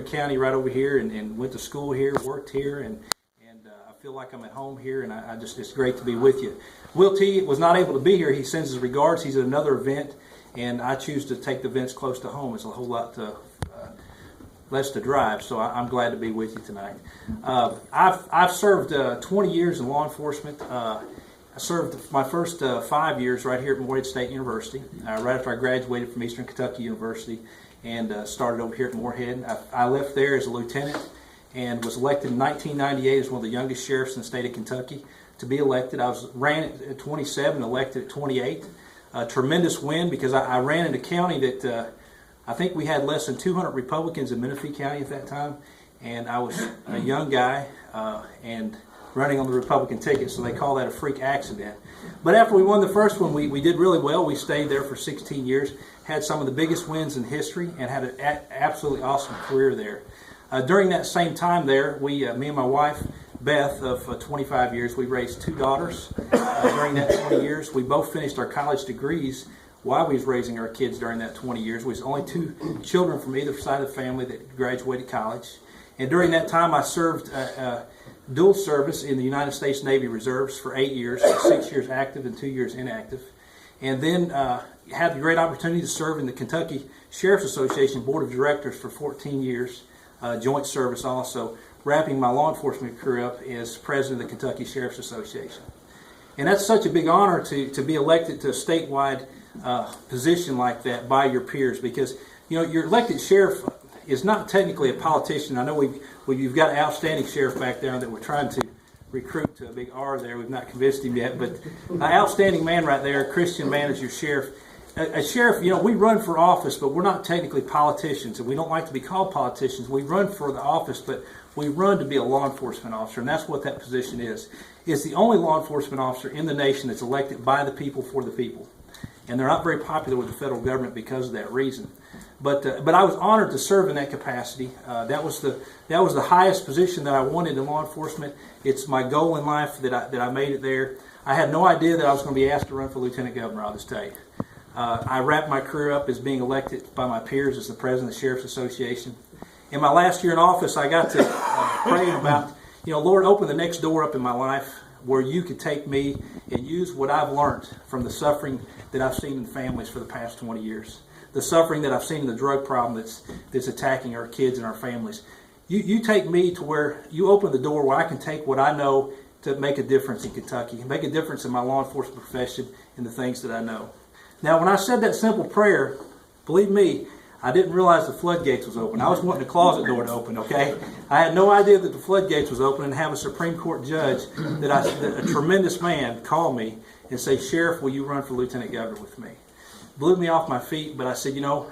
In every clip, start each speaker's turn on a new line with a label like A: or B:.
A: County right over here and went to school here, worked here, and I feel like I'm at home here, and I just, it's great to be with you. Will T was not able to be here. He sends his regards. He's at another event, and I choose to take the events close to home. It's a whole lot less to drive, so I'm glad to be with you tonight. I've served 20 years in law enforcement. I served my first 5 years right here at Morehead State University, right after I graduated from Eastern Kentucky University, and started over here at Morehead. I left there as a lieutenant and was elected in 1998 as one of the youngest sheriffs in the state of Kentucky to be elected. I ran at 27, elected at 28. A tremendous win because I ran in a county that I think we had less than 200 Republicans in Menifee County at that time, and I was a young guy and running on the Republican ticket, so they call that a freak accident. But after we won the first one, we did really well. We stayed there for 16 years, had some of the biggest wins in history, and had an absolutely awesome career there. During that same time there, me and my wife, Beth, of 25 years, we raised 2 daughters. During that 20 years, we both finished our college degrees while we was raising our kids during that 20 years. We was only 2 children from either side of the family that graduated college. And during that time, I served dual service in the United States Navy Reserves for 8 years, 6 years active and 2 years inactive. And then had the great opportunity to serve in the Kentucky Sheriff's Association Board of Directors for 14 years, joint service also, wrapping my law enforcement career up as president of the Kentucky Sheriff's Association. And that's such a big honor to be elected to a statewide position like that by your peers, because your elected sheriff is not technically a politician. I know you've got an outstanding sheriff back there that we're trying to recruit to a big R there. We've not convinced him yet, but an outstanding man right there, a Christian man as your sheriff. A sheriff, we run for office, but we're not technically politicians, and we don't like to be called politicians. We run for the office, but we run to be a law enforcement officer, and that's what that position is. It's the only law enforcement officer in the nation that's elected by the people for the people. And they're not very popular with the federal government because of that reason. But I was honored to serve in that capacity. That was the highest position that I wanted in law enforcement. It's my goal in life that I made it there. I had no idea that I was going to be asked to run for lieutenant governor, I'll just tell you. I wrapped my career up as being elected by my peers as the president of the Sheriff's Association. In my last year in office, I got to praying about, Lord, open the next door up in my life where you could take me and use what I've learned from the suffering that I've seen in families for the past 20 years. The suffering that I've seen in the drug problem that's attacking our kids and our families. You take me to where you open the door where I can take what I know to make a difference in Kentucky, make a difference in my law enforcement profession and the things that I know. Now, when I said that simple prayer, believe me, I didn't realize the floodgates was open. I was wanting the closet door to open, okay? I had no idea that the floodgates was open, and have a Supreme Court judge, a tremendous man, call me and say, Sheriff, will you run for lieutenant governor with me? Blew me off my feet, but I said, I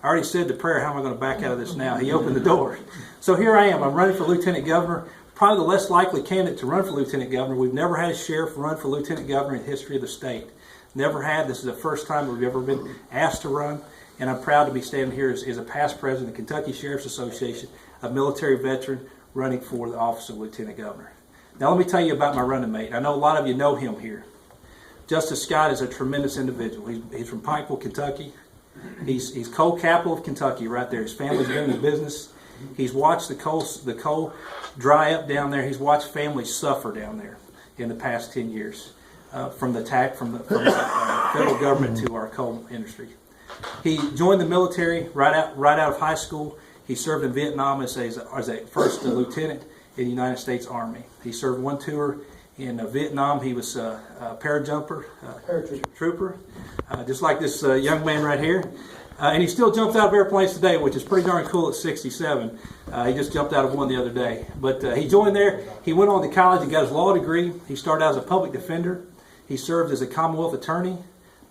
A: already said the prayer. How am I going to back out of this now? He opened the door. So here I am. I'm running for lieutenant governor, probably the less likely candidate to run for lieutenant governor. We've never had a sheriff run for lieutenant governor in the history of the state. Never had. This is the first time we've ever been asked to run. And I'm proud to be standing here as a past president of the Kentucky Sheriff's Association, a military veteran running for the office of lieutenant governor. Now let me tell you about my running mate. I know a lot of you know him here. Justice Scott is a tremendous individual. He's from Pikeville, Kentucky. He's coal capital of Kentucky right there. His family's been in the business. He's watched the coal dry up down there. He's watched families suffer down there in the past 10 years from the attack from the federal government to our coal industry. He joined the military right out of high school. He served in Vietnam as a first lieutenant in the United States Army. He served one tour in Vietnam. He was a parajumper, trooper, just like this young man right here. And he still jumps out of airplanes today, which is pretty darn cool at 67. He just jumped out of one the other day. But he joined there. He went on to college and got his law degree. He started out as a public defender. He served as a Commonwealth attorney,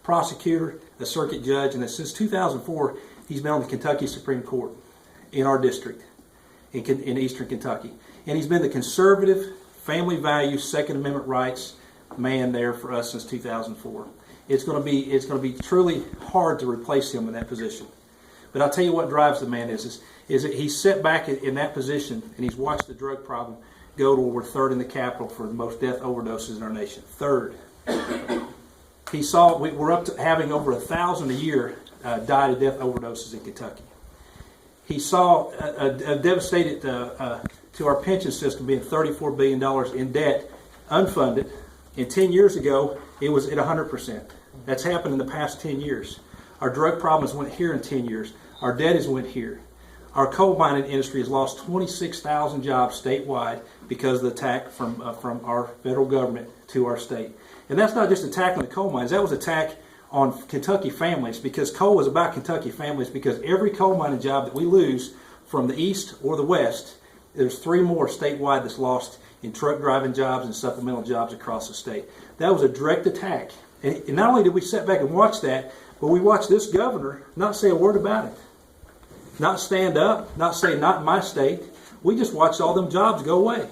A: prosecutor, a circuit judge, and since 2004, he's been on the Kentucky Supreme Court in our district in Eastern Kentucky. And he's been the conservative, family values, Second Amendment rights man there for us since 2004. It's going to be truly hard to replace him in that position. But I'll tell you what drives the man is that he's set back in that position and he's watched the drug problem go to where we're third in the capital for the most death overdoses in our nation. Third. He saw we're up to having over 1,000 a year die to death overdoses in Kentucky. He saw a devastated to our pension system being $34 billion in debt, unfunded. And 10 years ago, it was at 100%. That's happened in the past 10 years. Our drug problems went here in 10 years. Our debt has went here. Our coal mining industry has lost 26,000 jobs statewide because of the attack from our federal government to our state. And that's not just an attack on the coal mines. That was an attack on Kentucky families, because coal is about Kentucky families, because every coal mining job that we lose from the east or the west, there's 3 more statewide that's lost in truck driving jobs and supplemental jobs across the state. That was a direct attack. And not only did we sit back and watch that, but we watched this governor not say a word about it. Not stand up, not say, not in my state. We just watched all them jobs go away.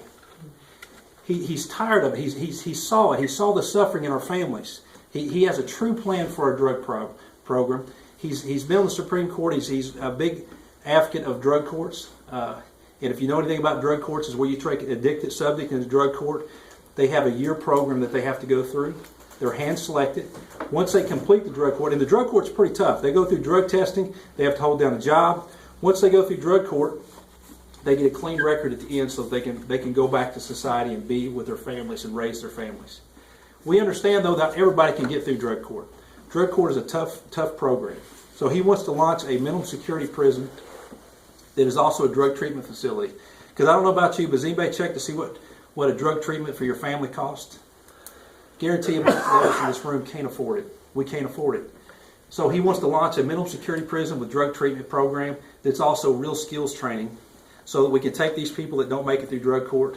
A: He's tired of it. He saw it. He saw the suffering in our families. He has a true plan for our drug program. He's been on the Supreme Court. He's a big advocate of drug courts. And if you know anything about drug courts, is where you take an addicted subject into drug court. They have a year program that they have to go through. They're hand-selected. Once they complete the drug court, and the drug court's pretty tough. They go through drug testing. They have to hold down a job. Once they go through drug court, they get a clean record at the end so they can go back to society and be with their families and raise their families. We understand, though, that everybody can get through drug court. Drug court is a tough program. So he wants to launch a minimum security prison that is also a drug treatment facility. Because I don't know about you, but has anybody checked to see what a drug treatment for your family costs? Guarantee you most of us in this room can't afford it. We can't afford it. So he wants to launch a minimum security prison with drug treatment program that's also real skills training, so that we can take these people that don't make it through drug court,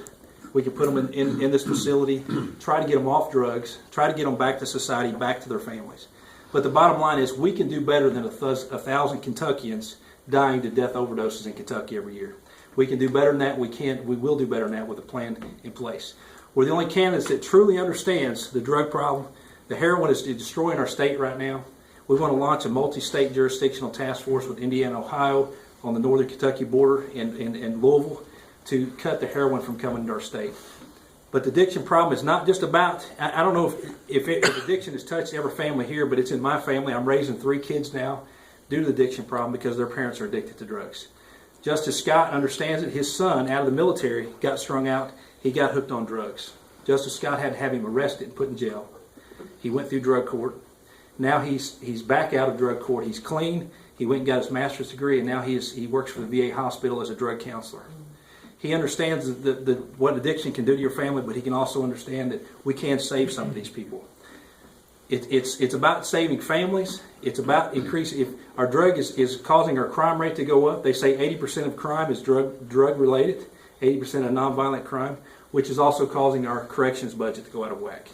A: we can put them in this facility, try to get them off drugs, try to get them back to society, back to their families. But the bottom line is we can do better than 1,000 Kentuckians dying to death overdoses in Kentucky every year. We can do better than that. We will do better than that with a plan in place. We're the only candidates that truly understands the drug problem. The heroin is destroying our state right now. We want to launch a multi-state jurisdictional task force with Indiana and Ohio on the northern Kentucky border and Louisville to cut the heroin from coming to our state. But the addiction problem is not just about, I don't know if addiction has touched every family here, but it's in my family. I'm raising 3 kids now due to the addiction problem because their parents are addicted to drugs. Justice Scott understands it. His son, out of the military, got strung out. He got hooked on drugs. Justice Scott had to have him arrested and put in jail. He went through drug court. Now he's back out of drug court. He's clean. He went and got his master's degree, and now he works for the VA hospital as a drug counselor. He understands what addiction can do to your family, but he can also understand that we can save some of these people. It's about saving families. It's about increasing. If our drug is causing our crime rate to go up, they say 80% of crime is drug related, 80% of nonviolent crime, which is also causing our corrections budget to go out of whack.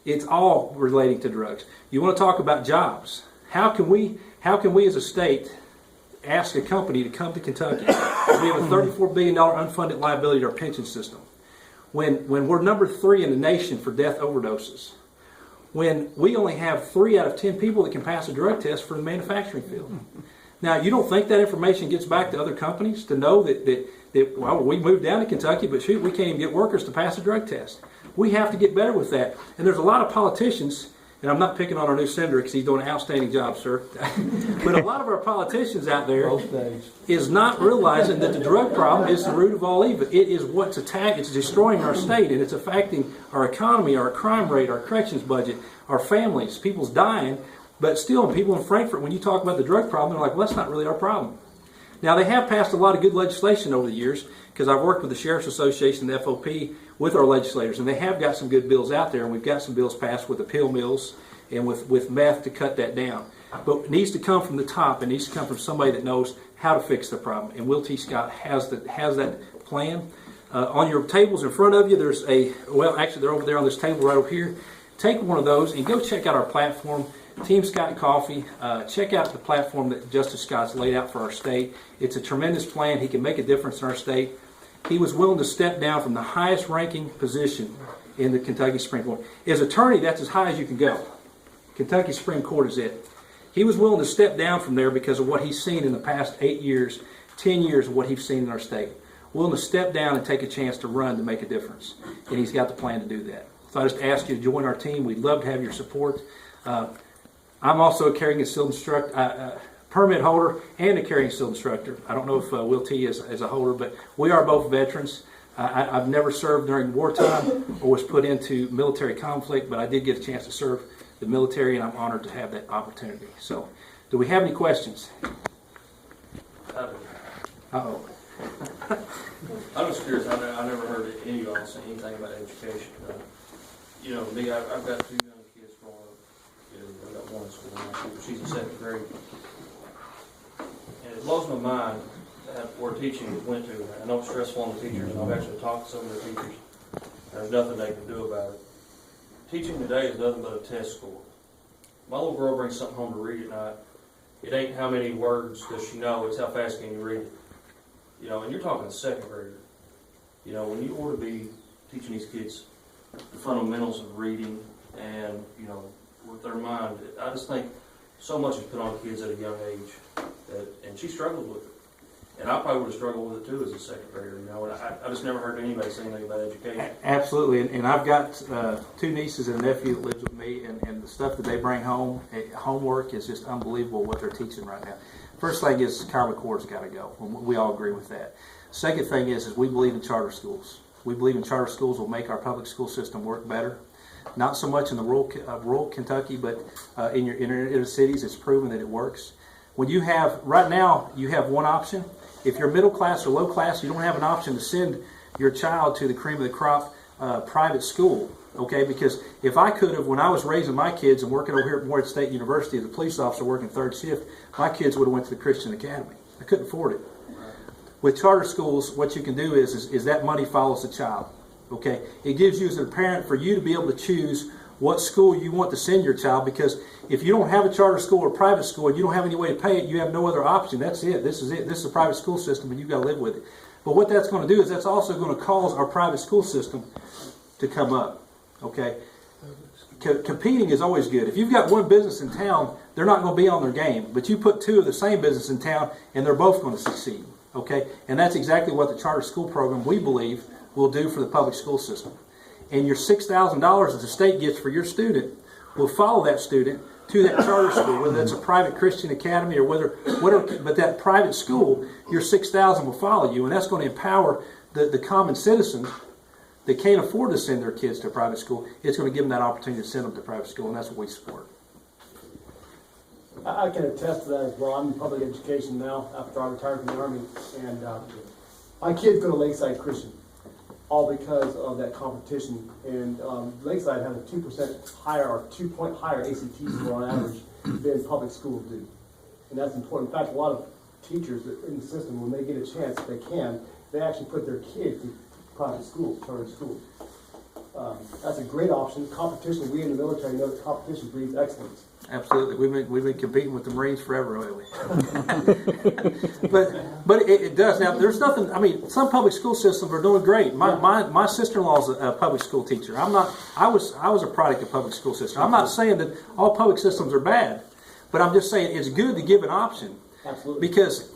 A: It's all relating to drugs. You want to talk about jobs? How can we as a state ask a company to come to Kentucky? We have a $34 billion unfunded liability to our pension system. When we're number 3 in the nation for death overdoses. When we only have 3 out of 10 people that can pass a drug test for the manufacturing field. Now, you don't think that information gets back to other companies to know that well, we moved down to Kentucky, but shoot, we can't even get workers to pass a drug test. We have to get better with that. And there's a lot of politicians, and I'm not picking on our new senator because he's doing an outstanding job, sir. But a lot of our politicians out there is not realizing that the drug problem is the root of all evil. It is what's attacked. It's destroying our state, and it's affecting our economy, our crime rate, our corrections budget, our families. People's dying, but still, people in Frankfurt, when you talk about the drug problem, they're like, well, that's not really our problem. Now, they have passed a lot of good legislation over the years because I've worked with the Sheriff's Association, the FOP, with our legislators, and they have got some good bills out there, and we've got some bills passed with appeal mills and with meth to cut that down. But it needs to come from the top. It needs to come from somebody that knows how to fix the problem, and Will T. Scott has that plan. On your tables in front of you, there's actually they're over there on this table right over here. Take one of those and go check out our platform, Team Scott Coffey. Check out the platform that Justice Scott's laid out for our state. It's a tremendous plan. He can make a difference in our state. He was willing to step down from the highest ranking position in the Kentucky Supreme Court. As attorney, that's as high as you can go. Kentucky Supreme Court is it. He was willing to step down from there because of what he's seen in the past 8 years, 10 years of what he's seen in our state. Willing to step down and take a chance to run to make a difference. And he's got the plan to do that. So I just ask you to join our team. We'd love to have your support. I'm also a carrying concealed permit holder and a carrying still instructor. I don't know if Will T is a holder, but we are both veterans. I've never served during wartime or was put into military conflict, but I did get a chance to serve the military, and I'm honored to have that opportunity. So, do we have any questions? Uh-oh.
B: I'm just curious. I never heard any of y'all say anything about education. You know, me, I've got 2 young kids growing up. I've got one in school now. She's in 2nd grade. And it blows my mind where teaching went to. I know it's stressful on the teachers, and I've actually talked to some of the teachers. There's nothing they can do about it. Teaching today is nothing but a test score. My little girl brings something home to read at night. It ain't how many words does she know, it's how fast can you read it. You know, and you're talking a 2nd grader. You know, when you ought to be teaching these kids the fundamentals of reading and, you know, with their mind, I just think so much is put on kids at a young age, and she struggles with it. And I probably would have struggled with it too as a 2nd grader, you know, and I just never heard anybody say anything about education.
A: Absolutely, and I've got 2 nieces and a nephew that lives with me, and the stuff that they bring home, homework is just unbelievable what they're teaching right now. First thing is Common Core's got to go. We all agree with that. Second thing is we believe in charter schools. We believe in charter schools will make our public school system work better. Not so much in the rural Kentucky, but in your inner cities, it's proven that it works. When you have, right now, you have one option. If you're middle class or low class, you don't have an option to send your child to the cream of the crop private school. Okay, because if I could have, when I was raising my kids and working over here at Morehead State University as a police officer working 3rd shift, my kids would have went to the Christian Academy. I couldn't afford it. With charter schools, what you can do is that money follows the child. Okay, it gives you as a parent for you to be able to choose what school you want to send your child, because if you don't have a charter school or private school and you don't have any way to pay it, you have no other option. That's it. This is it. This is a private school system, and you've got to live with it. But what that's going to do is that's also going to cause our private school system to come up. Okay, competing is always good. If you've got one business in town, they're not going to be on their game. But you put 2 of the same business in town, and they're both going to succeed. Okay, and that's exactly what the charter school program, we believe, will do for the public school system. And your $6,000 that the state gets for your student will follow that student to that charter school, whether that's a private Christian academy or whatever. But that private school, your $6,000 will follow you, and that's going to empower the common citizens that can't afford to send their kids to a private school. It's going to give them that opportunity to send them to private school, and that's what we support.
C: I can attest to that as well. I'm in public education now after I retired from the Army, and my kids go to Lakeside Christian, all because of that competition. And Lakeside has a 2% higher or 2-point higher ACT score on average than public schools do. And that's important. In fact, a lot of teachers in the system, when they get a chance, if they can, they actually put their kids to private schools, charter schools. That's a great option. Competition, we in the military know that competition breeds excellence.
A: Absolutely. We've been competing with the Marines forever, haven't we? but it does. Now, there's nothing, I mean, some public school systems are doing great. My sister-in-law is a public school teacher. I was a product of public school system. I'm not saying that all public systems are bad, but I'm just saying it's good to give an option.
C: Absolutely.
A: Because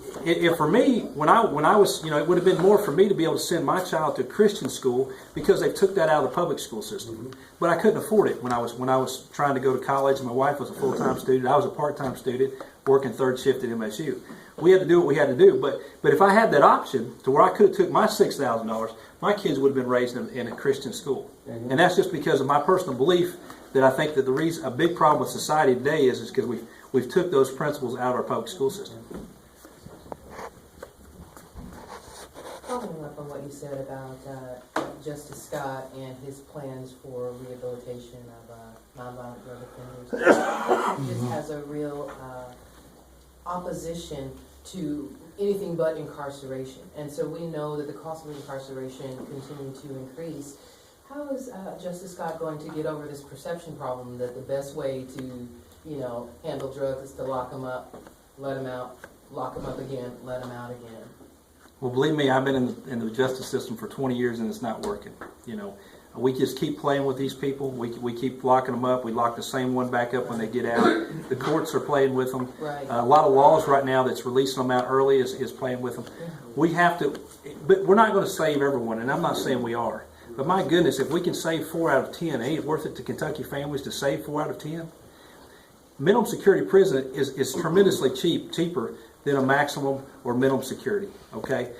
A: for me, when I was, you know, it would have been more for me to be able to send my child to a Christian school because they took that out of the public school system. Mm-hmm. But I couldn't afford it when I was trying to go to college. My wife was a full-time student. I was a part-time student working 3rd shift at MSU. We had to do what we had to do. But if I had that option to where I could have took my $6,000, my kids would have been raised in a Christian school. Mm-hmm. And that's just because of my personal belief that I think that the reason, a big problem with society today is because we've took those principles out of our public school system.
D: Following up on what you said about Justice Scott and his plans for rehabilitation of nonviolent drug offenders, this has a real opposition to anything but incarceration. And so we know that the cost of incarceration continue to increase. How is Justice Scott going to get over this perception problem that the best way to, you know, handle drugs is to lock them up, let them out, lock them up again, let them out again?
A: Well, believe me, I've been in the justice system for 20 years and it's not working. You know, we just keep playing with these people. We keep locking them up. We lock the same one back up when they get out. The courts are playing with them.
D: Right.
A: A lot of laws right now that's releasing them out early is playing with them. We have to, but we're not going to save everyone, and I'm not saying we are. But my goodness, if we can save 4 out of 10, ain't it worth it to Kentucky families to save 4 out of 10? minimum security prison is tremendously cheaper than a maximum or minimum security. Okay,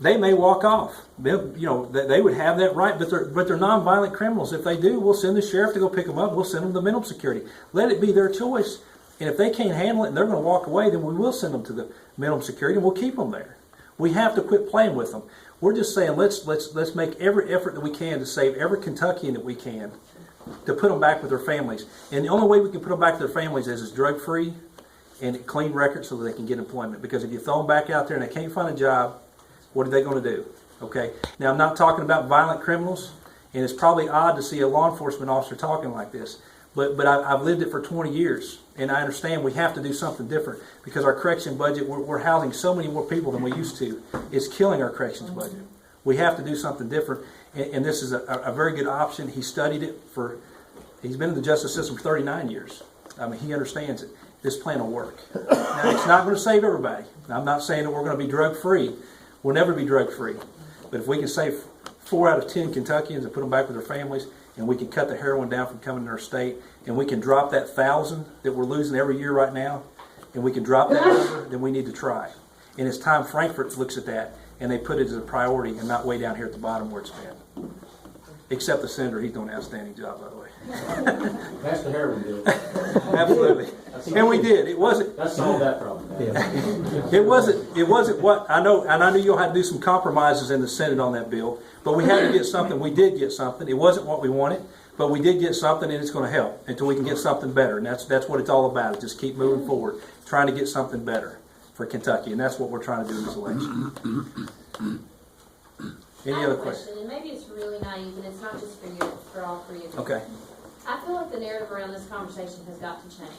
A: they may walk off. They would have that right, but they're nonviolent criminals. If they do, we'll send the sheriff to go pick them up. We'll send them to minimum security. Let it be their choice. And if they can't handle it and they're going to walk away, then we will send them to the minimum security and we'll keep them there. We have to quit playing with them. We're just saying let's make every effort that we can to save every Kentuckian that we can, to put them back with their families. And the only way we can put them back with their families is drug-free and clean records so that they can get employment. Because if you throw them back out there and they can't find a job, what are they going to do? Okay. Now, I'm not talking about violent criminals, and it's probably odd to see a law enforcement officer talking like this. But I've lived it for 20 years, and I understand we have to do something different because our correction budget, we're housing so many more people than we used to. It's killing our corrections budget. We have to do something different, and this is a very good option. He studied it he's been in the justice system for 39 years. I mean, he understands it. This plan will work. Now, it's not going to save everybody. I'm not saying that we're going to be drug-free. We'll never be drug-free. But if we can save 4 out of 10 Kentuckians and put them back with their families, and we can cut the heroin down from coming to our state, and we can drop that 1,000 that we're losing every year right now, and we can drop that number, then we need to try. And it's time Frankfurt looks at that, and they put it as a priority and not way down here at the bottom where it's been. Except the senator, he's doing an outstanding job, by the way.
E: That's the heroin deal.
A: Absolutely. And we did. It wasn't.
E: That solved that problem.
A: It wasn't what I know, and I knew you'll have to do some compromises in the Senate on that bill. But we had to get something. We did get something. It wasn't what we wanted, but we did get something, and it's going to help until we can get something better. And that's what it's all about. Is just keep moving forward, trying to get something better for Kentucky, and that's what we're trying to do in this election. Any other questions?
F: And maybe it's really naive, and it's not just for you, it's for all 3 of you.
A: Okay.
F: I feel like the narrative around this conversation has got to change.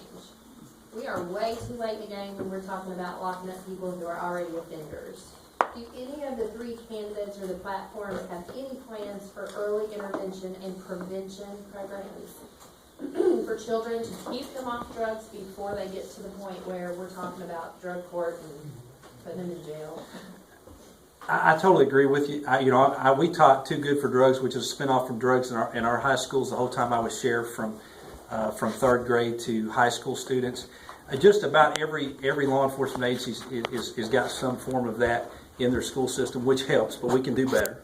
F: We are way too late in the game when we're talking about locking up people who are already offenders. Do any of the 3 candidates or the platforms have any plans for early intervention and prevention programs for children to keep them off drugs before they get to the point where we're talking about drug court and putting them in jail?
A: I totally agree with you. We taught Too Good for Drugs, which is a spinoff from drugs in our high schools the whole time I was sheriff, from 3rd grade to high school students. Just about every law enforcement agency is got some form of that in their school system, which helps, but we can do better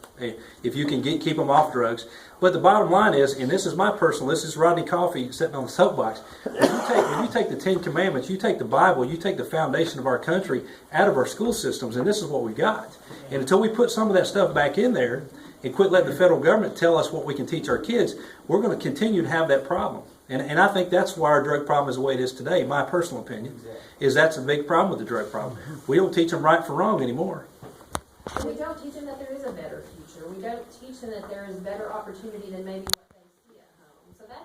A: if you can keep them off drugs. But the bottom line is, and this is this is Rodney Coffey sitting on the soapbox. When you take the 10 Commandments, you take the Bible, you take the foundation of our country out of our school systems, and this is what we got. And until we put some of that stuff back in there and quit letting the federal government tell us what we can teach our kids, we're going to continue to have that problem. And I think that's why our drug problem is the way it is today, my personal opinion, is that's a big problem with the drug problem. We don't teach them right from wrong anymore.
F: And we don't teach them that there is a better future. We don't teach them that there is better opportunity than maybe what